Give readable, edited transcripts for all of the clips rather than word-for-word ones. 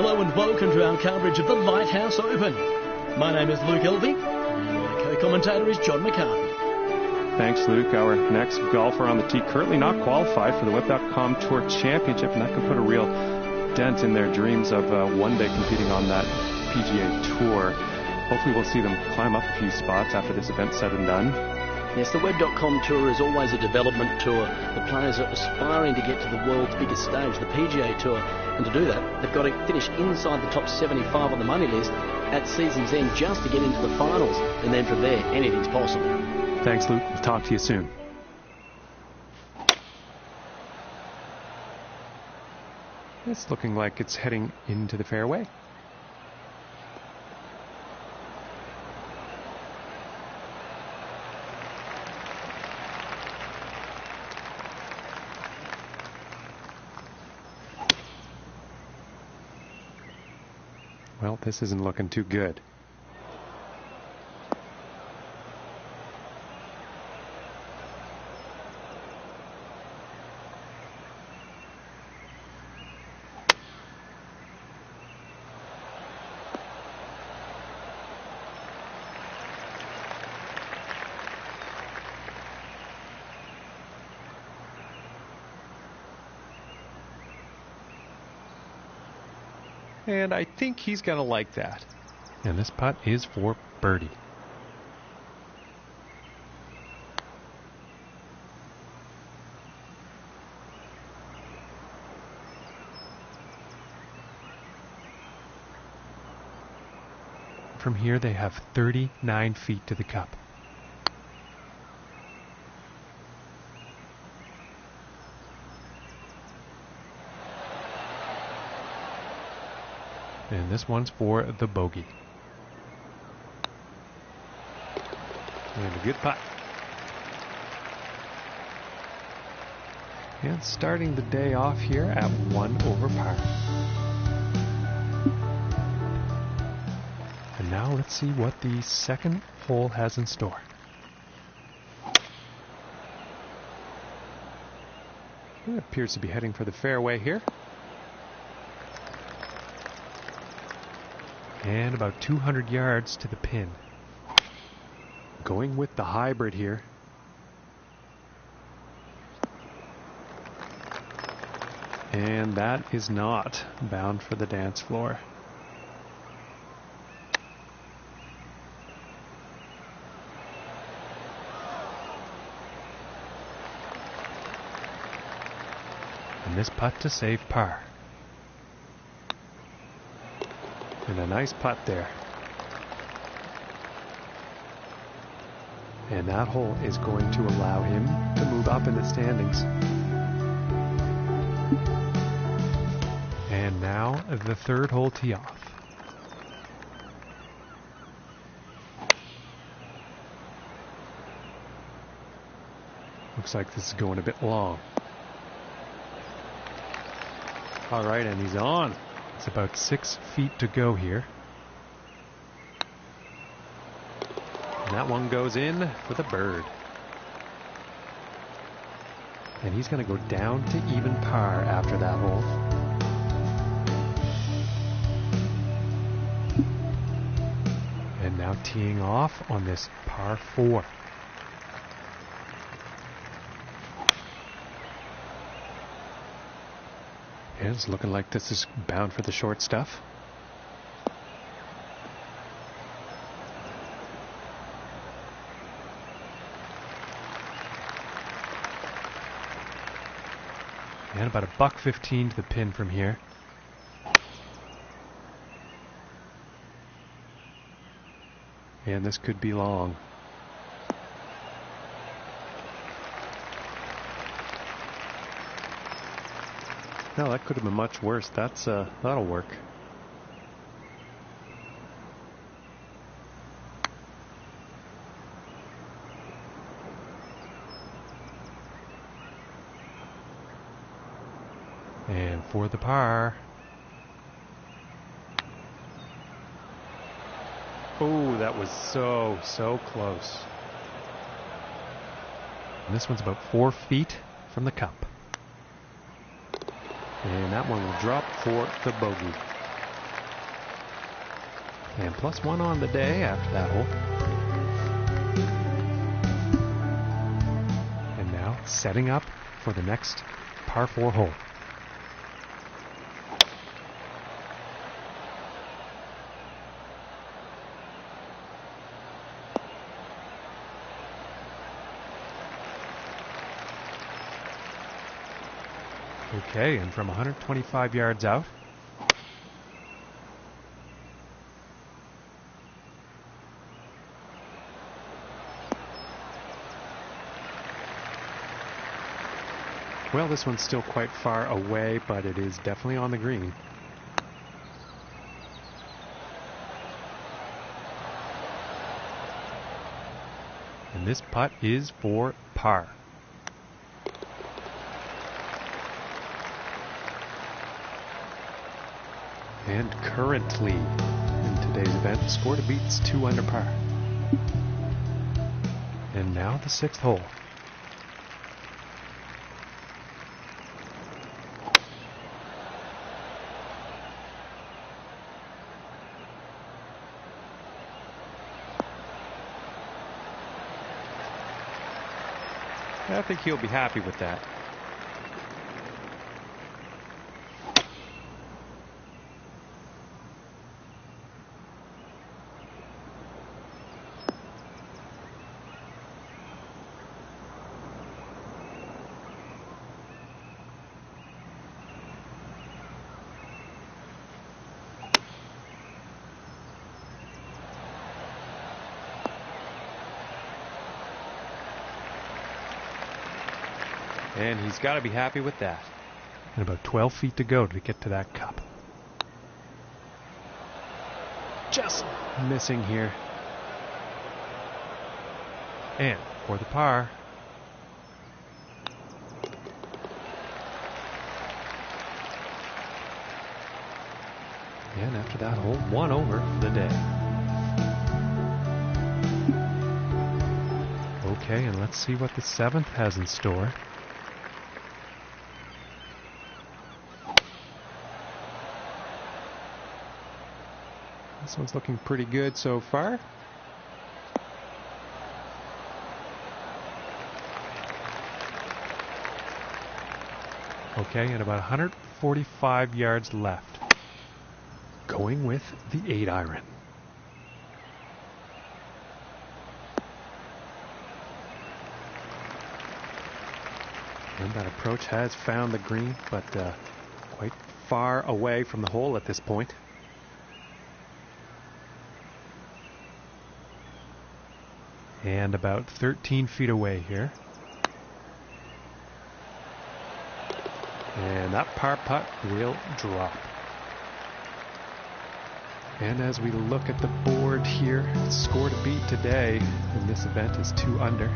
Hello and welcome to our coverage of the Lighthouse Open. My name is Luke Elvey and my co-commentator is John McCarthy. Thanks, Luke. Our next golfer on the tee currently not qualified for the Web.com Tour Championship, and that could put a real dent in their dreams of one day competing on that PGA Tour. Hopefully we'll see them climb up a few spots after this event's said and done. Yes, the Web.com Tour is always a development tour. The players are aspiring to get to the world's biggest stage, the PGA Tour. And to do that, they've got to finish inside the top 75 on the money list at season's end just to get into the finals. And then from there, anything's possible. Thanks, Luke. We'll talk to you soon. It's looking like it's heading into the fairway. Well, this isn't looking too good. And I think he's going to like that. And this putt is for birdie. From here, they have 39 feet to the cup. And this one's for the bogey. And a good putt. And starting the day off here at 1 over par. And now let's see what the second hole has in store. It appears to be heading for the fairway here. And about 200 yards to the pin. Going with the hybrid here. And that is not bound for the dance floor. And this putt to save par. And a nice putt there. And that hole is going to allow him to move up in the standings. And now the third hole tee off. Looks like this is going a bit long. All right, and he's on. It's about 6 feet to go here. And that one goes in for the bird. And he's going to go down to even par after that hole. And now teeing off on this par 4. And it's looking like this is bound for the short stuff. And about $1.15 to the pin from here. And this could be long. No, that could have been much worse. That'll work. And for the par. Oh, that was so close. And this one's about 4 feet from the cup. And that one will drop for the bogey. And +1 on the day after that hole. And now setting up for the next par 4 hole. Okay, and from 125 yards out. Well, this one's still quite far away, but it is definitely on the green. And this putt is for par. And currently, in today's event, the score to beat is 2 under par. And now the 6th hole. I think he'll be happy with that. And he's got to be happy with that. And about 12 feet to go to get to that cup. Just missing here. And for the par. And after that hole, 1 over for the day. Okay, and let's see what the 7th has in store. This one's looking pretty good so far. Okay, and about 145 yards left. Going with the 8-iron. And that approach has found the green, but quite far away from the hole at this point. And about 13 feet away here. And that par putt will drop. And as we look at the board here, the score to beat today in this event is 2 under.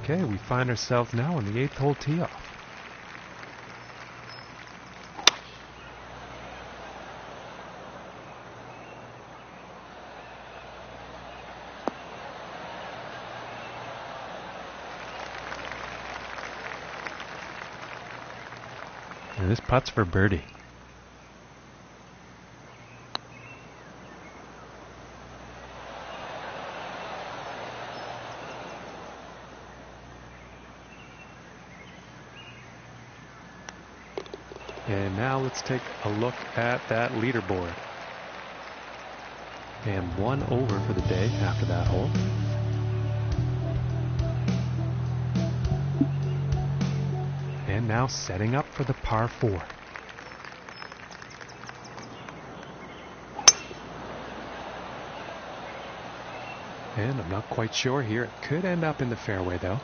Okay, we find ourselves now on the 8th hole tee off. And this putt's for birdie. And now let's take a look at that leaderboard. And 1 over for the day after that hole. And now setting up for the par 4. And I'm not quite sure here. It could end up in the fairway though.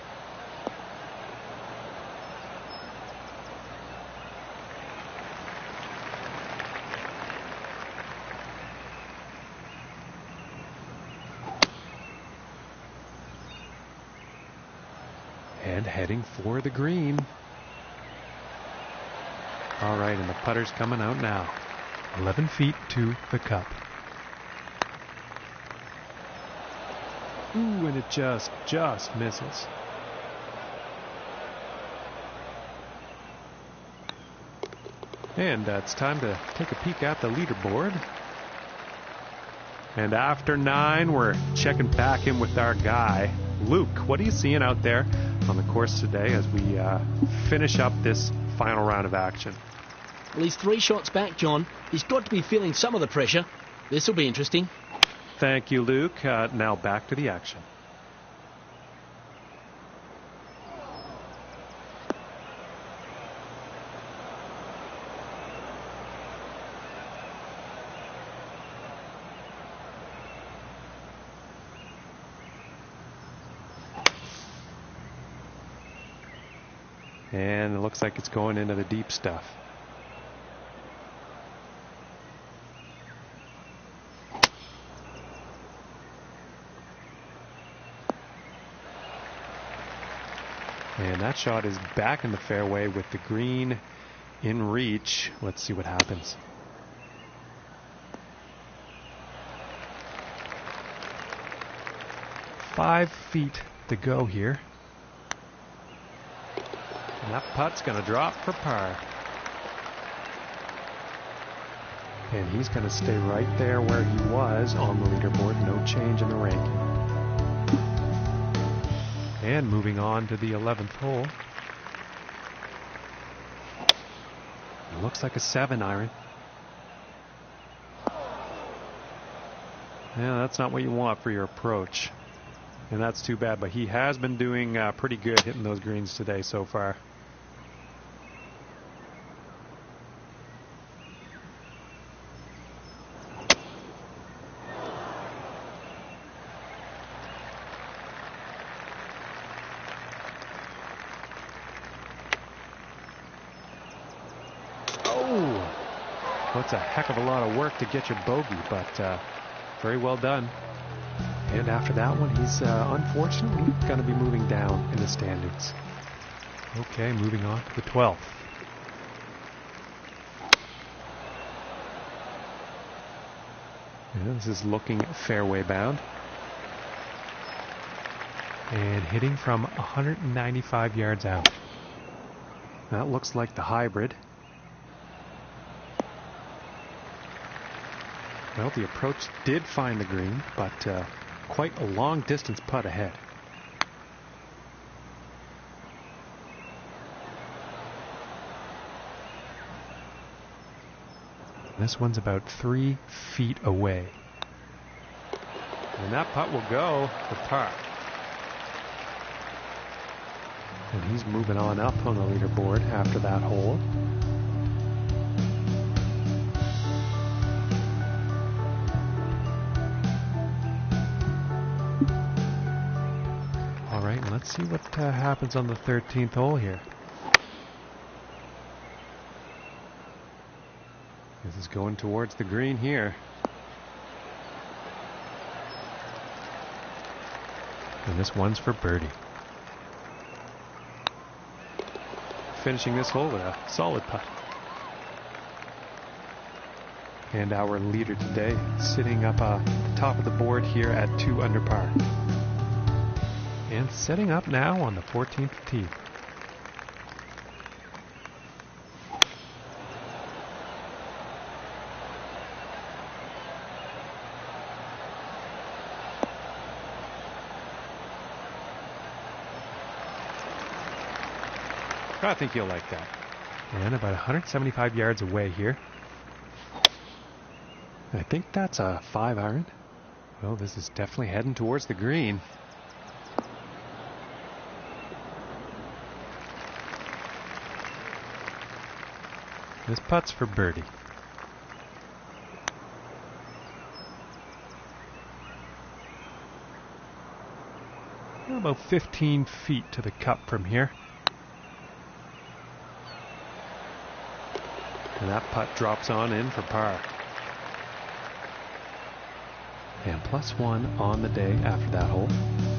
And heading for the green. All right, and the putter's coming out now. 11 feet to the cup. Ooh, and it just misses. And it's time to take a peek at the leaderboard. And after 9, we're checking back in with our guy, Luke. What are you seeing out there on the course today as we finish up this final round of action? Well, he's 3 shots back, John. He's got to be feeling some of the pressure. This will be interesting. Thank you, Luke. Now back to the action. And it looks like it's going into the deep stuff. And that shot is back in the fairway with the green in reach. Let's see what happens. Five feet to go here. And that putt's going to drop for par. And he's going to stay right there where he was on the leaderboard. No change in the ranking. And moving on to the 11th hole. It looks like a 7-iron. Yeah, that's not what you want for your approach. And that's too bad, but he has been doing pretty good hitting those greens today so far. That's a heck of a lot of work to get your bogey, but very well done. And after that one, he's unfortunately going to be moving down in the standings. Okay, moving on to the 12th. And this is looking fairway bound. And hitting from 195 yards out. That looks like the hybrid. Well, the approach did find the green, but quite a long distance putt ahead. This one's about 3 feet away. And that putt will go for par. And he's moving on up on the leaderboard after that hole. Let's see what happens on the 13th hole here. This is going towards the green here. And this one's for birdie. Finishing this hole with a solid putt. And our leader today sitting up at the top of the board here at 2 under par. And setting up now on the 14th tee. I think you'll like that. And about 175 yards away here. I think that's a 5-iron. Well, this is definitely heading towards the green. This putt's for birdie. About 15 feet to the cup from here. And that putt drops on in for par. And +1 on the day after that hole.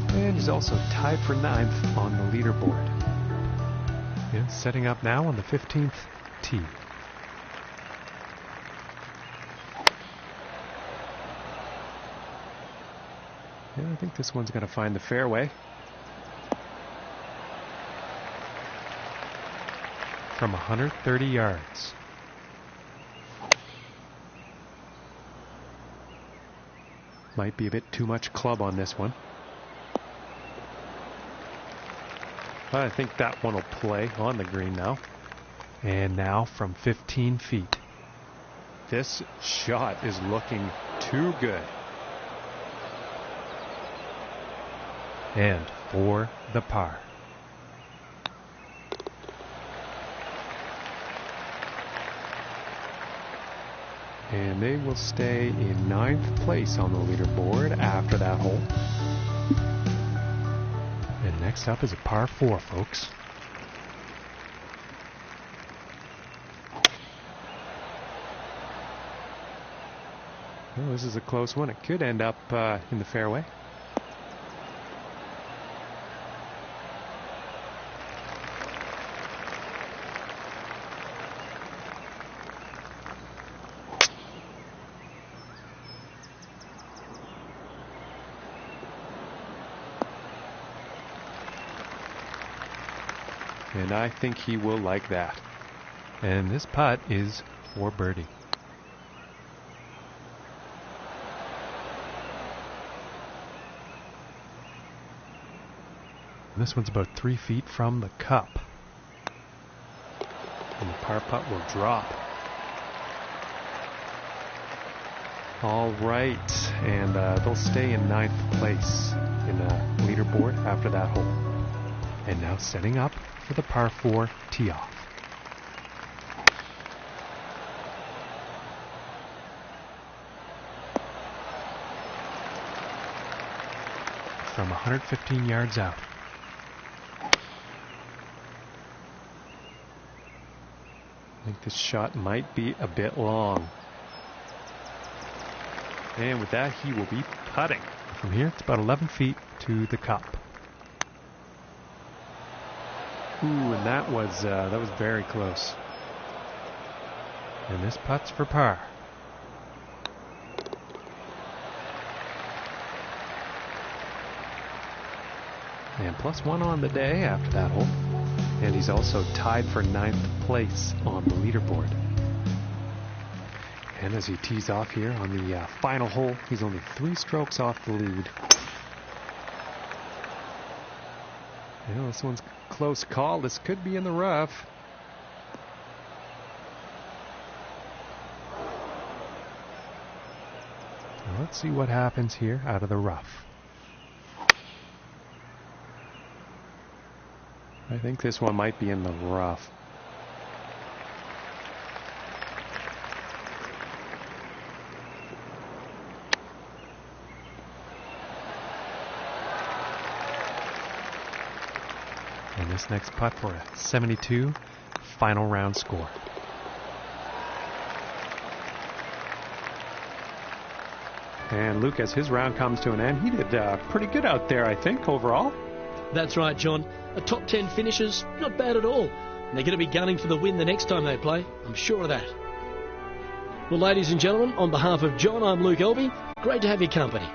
And he's also tied for 9th on the leaderboard. And setting up now on the 15th tee. And I think this one's going to find the fairway. From 130 yards. Might be a bit too much club on this one. But I think that one will play on the green now. And now from 15 feet. This shot is looking too good. And for the par. And they will stay in 9th place on the leaderboard after that hole. And next up is a par 4, folks. Well, this is a close one. It could end up in the fairway. And I think he will like that. And this putt is for birdie. This one's about 3 feet from the cup. And the par putt will drop. All right. And they'll stay in 9th place in the leaderboard after that hole. And now setting up for the par 4 tee off. From 115 yards out. I think this shot might be a bit long. And with that, he will be putting. From here, it's about 11 feet to the cup. Ooh, and that was very close. And this putt's for par. And +1 on the day after that hole. And he's also tied for 9th place on the leaderboard. And as he tees off here on the final hole, he's only 3 strokes off the lead. Yeah, this one's a close call. This could be in the rough. Now let's see what happens here out of the rough. I think this one might be in the rough. And this next putt for a 72 final round score. And Luke, as his round comes to an end, he did pretty good out there, I think, overall. That's right, John. A top 10 finishes, not bad at all. And they're going to be gunning for the win the next time they play. I'm sure of that. Well, ladies and gentlemen, on behalf of John, I'm Luke Elby. Great to have your company.